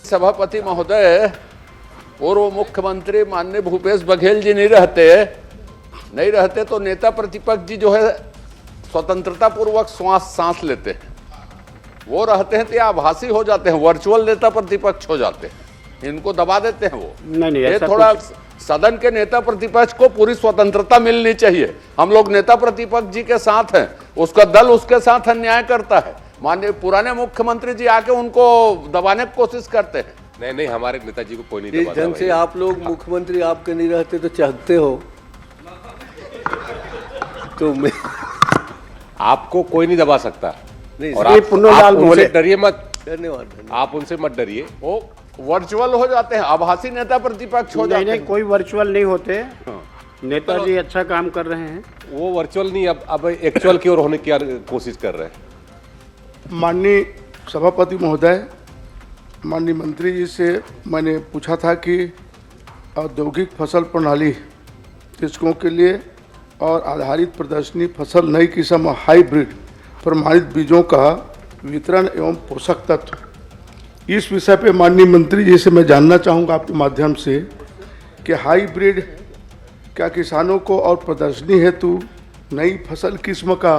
सभापति महोदय, पूर्व मुख्यमंत्री माननीय भूपेश बघेल जी नहीं रहते तो नेता प्रतिपक्ष जी जो है स्वतंत्रता पूर्वक सांस लेते हैं। वो रहते हैं तो आभासी हो जाते हैं, वर्चुअल नेता प्रतिपक्ष हो जाते हैं, इनको दबा देते हैं वो। नहीं, ये थोड़ा सदन के नेता प्रतिपक्ष को पूरी स्वतंत्रता मिलनी चाहिए। हम लोग नेता प्रतिपक्ष जी के साथ हैं, उसका दल उसके साथ अन्याय करता है। माननीय पुराने मुख्यमंत्री जी आके उनको दबाने की कोशिश करते हैं। नहीं, हमारे नेताजी को कोई नहीं दबाता। जिस ढंग से आप लोग मुख्यमंत्री आपके नहीं रहते तो चाहते हो, तो मैं आपको कोई नहीं दबा सकता। नहीं, और पुन्नलाल आप उनसे डरिए मत। धन्यवाद। आप उनसे मत डरिए। वो वर्चुअल हो जाते हैं, आभासी नेता प्रतिपक्ष हो जाते हैं। कोई वर्चुअल नहीं होते। नेताजी अच्छा काम कर रहे हैं। वो वर्चुअल नहीं, अब एक्चुअल की ओर होने की कोशिश कर रहे हैं। माननीय सभापति महोदय, माननीय मंत्री जी से मैंने पूछा था कि औद्योगिक फसल प्रणाली कृषकों के लिए और आधारित प्रदर्शनी फसल नई किस्म हाइब्रिड प्रमाणित बीजों का वितरण एवं पोषक तत्व, इस विषय पे माननीय मंत्री जी से मैं जानना चाहूँगा आपके माध्यम से कि हाइब्रिड क्या किसानों को और प्रदर्शनी हेतु नई फसल किस्म का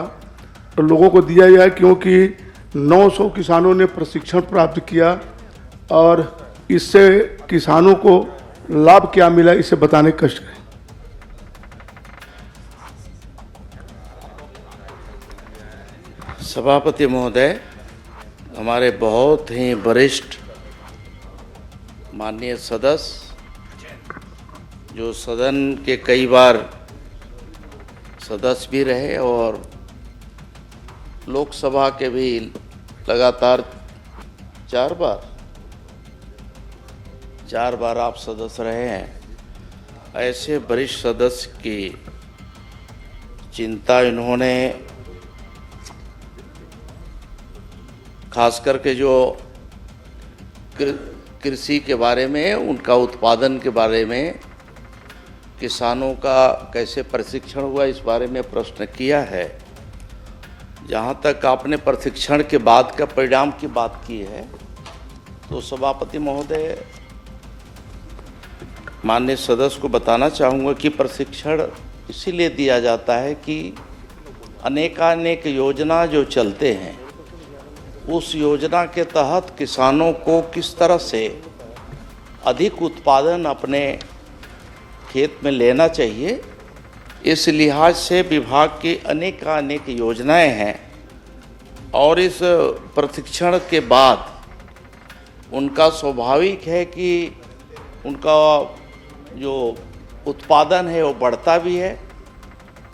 लोगों को दिया जाए, क्योंकि 900 किसानों ने प्रशिक्षण प्राप्त किया और इससे किसानों को लाभ क्या मिला, इसे बताने का कष्ट करें। सभापति महोदय, हमारे बहुत ही वरिष्ठ माननीय सदस्य जो सदन के कई बार सदस्य भी रहे और लोकसभा के भी लगातार 4 बार आप सदस्य रहे हैं। ऐसे वरिष्ठ सदस्य की चिंता इन्होंने खास करके जो कृषि के बारे में, उनका उत्पादन के बारे में, किसानों का कैसे प्रशिक्षण हुआ, इस बारे में प्रश्न किया है। जहाँ तक आपने प्रशिक्षण के बाद का परिणाम की बात की है, तो सभापति महोदय माननीय सदस्य को बताना चाहूँगा कि प्रशिक्षण इसीलिए दिया जाता है कि अनेकानेक योजना जो चलते हैं, उस योजना के तहत किसानों को किस तरह से अधिक उत्पादन अपने खेत में लेना चाहिए, इस लिहाज से विभाग की अनेक योजनाएं हैं। और इस प्रशिक्षण के बाद उनका स्वाभाविक है कि उनका जो उत्पादन है वो बढ़ता भी है,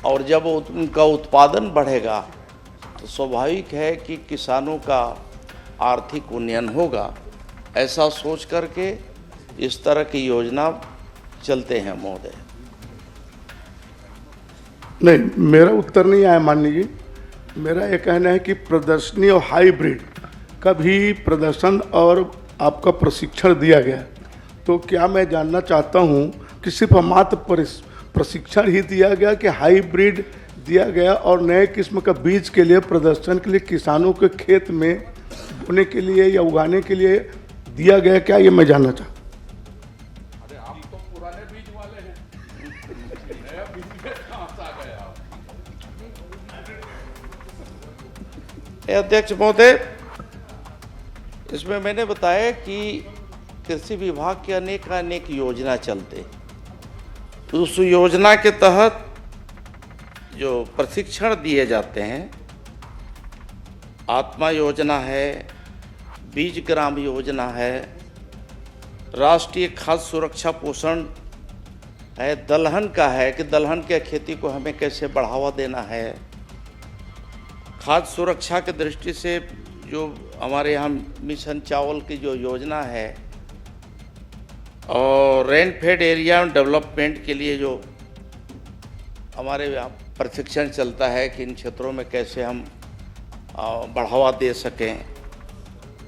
और जब उनका उत्पादन बढ़ेगा तो स्वाभाविक है कि किसानों का आर्थिक उन्नयन होगा। ऐसा सोच करके इस तरह की योजना चलते हैं महोदय। नहीं, मेरा उत्तर नहीं आया माननीय जी। मेरा ये कहना है कि प्रदर्शनी और हाइब्रिड का भी प्रदर्शन और आपका प्रशिक्षण दिया गया, तो क्या मैं जानना चाहता हूँ कि सिर्फ मात्र प्रशिक्षण ही दिया गया कि हाइब्रिड दिया गया और नए किस्म का बीज के लिए प्रदर्शन के लिए किसानों के खेत में बोने के लिए या उगाने के लिए दिया गया, क्या ये मैं जानना चाहता हूँ। अरे आप तो पुराने बीज वाले हैं, नया बीज कहाँ से आ गए आप? अध्यक्ष महोदय, इसमें मैंने बताया कि कृषि विभाग की अनेक योजना चलते, उस योजना के तहत जो प्रशिक्षण दिए जाते हैं, आत्मा योजना है, बीज ग्राम योजना है, राष्ट्रीय खाद्य सुरक्षा पोषण है, दलहन का है कि दलहन के खेती को हमें कैसे बढ़ावा देना है, खाद्य सुरक्षा की दृष्टि से जो हमारे यहाँ मिशन चावल की जो योजना है, और रेन फेड एरिया डेवलपमेंट के लिए जो हमारे यहाँ प्रशिक्षण चलता है कि इन क्षेत्रों में कैसे हम बढ़ावा दे सकें,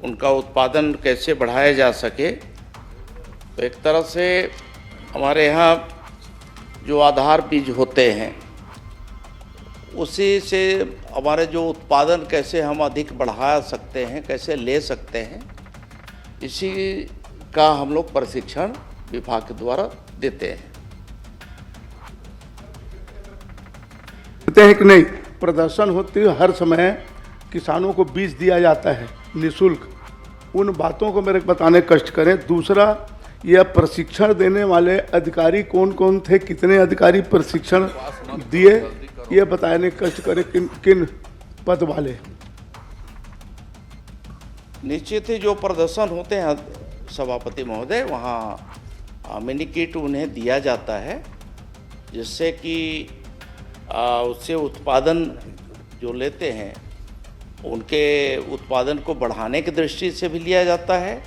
उनका उत्पादन कैसे बढ़ाया जा सके। तो एक तरह से हमारे यहाँ जो आधार बीज होते हैं, उसी से हमारे जो उत्पादन कैसे हम अधिक बढ़ा सकते हैं, कैसे ले सकते हैं, इसी का हम लोग प्रशिक्षण विभाग के द्वारा देते हैं। कहते हैं कि नहीं, प्रदर्शन होती है हर समय, किसानों को बीज दिया जाता है निःशुल्क, उन बातों को मेरे बताने कष्ट करें। दूसरा, यह प्रशिक्षण देने वाले अधिकारी कौन कौन थे, कितने अधिकारी प्रशिक्षण दिए, ये बताने कष्ट करें, किन किन पद वाले। निश्चित ही जो प्रदर्शन होते हैं सभापति महोदय, वहाँ मिनी किट उन्हें दिया जाता है, जिससे कि उससे उत्पादन जो लेते हैं उनके उत्पादन को बढ़ाने की दृष्टि से भी लिया जाता है।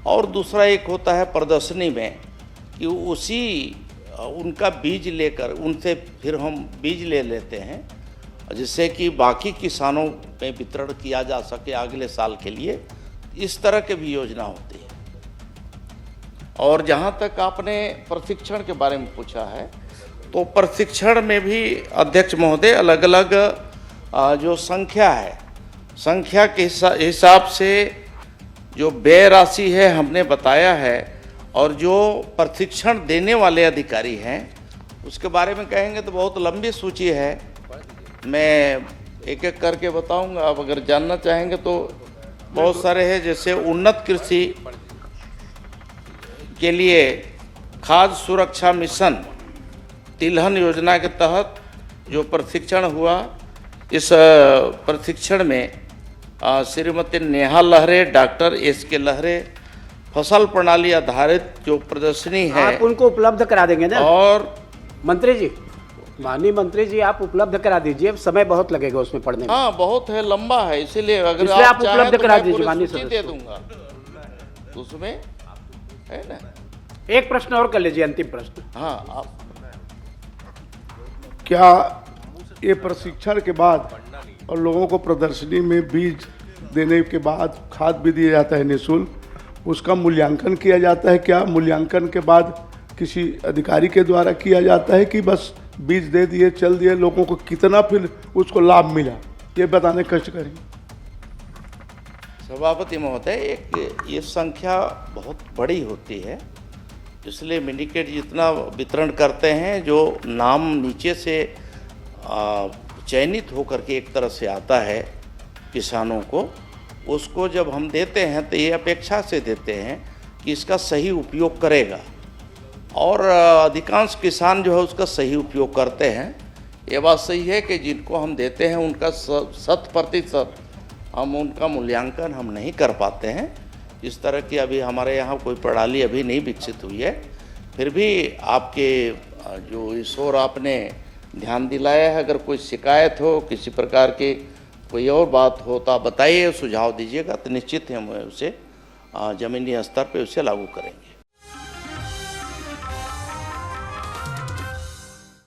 और दूसरा एक होता है प्रदर्शनी में कि उसी उनका बीज लेकर उनसे फिर हम बीज ले लेते हैं, जिससे कि बाकी किसानों में वितरण किया जा सके अगले साल के लिए। इस तरह के भी योजना होती है। और जहाँ तक आपने प्रशिक्षण के बारे में पूछा है, तो प्रशिक्षण में भी अध्यक्ष महोदय अलग अलग जो संख्या है, संख्या के हिसाब से जो व्यय राशि है हमने बताया है, और जो प्रशिक्षण देने वाले अधिकारी हैं उसके बारे में कहेंगे तो बहुत लंबी सूची है, मैं एक एक करके बताऊंगा। आप अगर जानना चाहेंगे तो बहुत सारे हैं, जैसे उन्नत कृषि के लिए खाद्य सुरक्षा मिशन तिलहन योजना के तहत जो प्रशिक्षण हुआ, इस प्रशिक्षण में श्रीमती नेहा लहरे, डॉक्टर एस.के. लहरे, फसल प्रणाली आधारित जो प्रदर्शनी है आप उनको उपलब्ध करा देंगे ना? और मंत्री जी, माननीय मंत्री जी, आप उपलब्ध करा दीजिए, समय बहुत लगेगा उसमें पढ़ने में। हाँ, बहुत है, लंबा है, इसीलिए अगर इसलिए आप चाहें उपलब्ध तो करा मैं दीजिए पूरी माननीय सूची सदस्य दे को। दूंगा, उसमें है ना। एक प्रश्न और कर लीजिए, अंतिम प्रश्न। हाँ, आप क्या ये प्रशिक्षण के बाद और लोगों को प्रदर्शनी में बीज देने के बाद खाद भी दिया जाता है निःशुल्क, उसका मूल्यांकन किया जाता है? क्या मूल्यांकन के बाद किसी अधिकारी के द्वारा किया जाता है कि बस बीज दे दिए चल दिए, लोगों को कितना फिर उसको लाभ मिला, ये बताने कष्ट करें। सभापति महोदय, एक ये संख्या बहुत बड़ी होती है, इसलिए मिनीकेट जितना वितरण करते हैं, जो नाम नीचे से चयनित होकर के एक तरह से आता है किसानों को, उसको जब हम देते हैं तो ये अपेक्षा से देते हैं कि इसका सही उपयोग करेगा, और अधिकांश किसान जो है उसका सही उपयोग करते हैं। ये बात सही है कि जिनको हम देते हैं उनका 100% हम उनका मूल्यांकन हम नहीं कर पाते हैं। इस तरह की अभी हमारे यहाँ कोई प्रणाली अभी नहीं विकसित हुई है। फिर भी आपके जो इस ओर आपने ध्यान दिलाया है, अगर कोई शिकायत हो, किसी प्रकार की कोई और बात हो तो आप बताइए, सुझाव दीजिएगा, तो निश्चित ही हम उसे ज़मीनी स्तर पे उसे लागू करेंगे।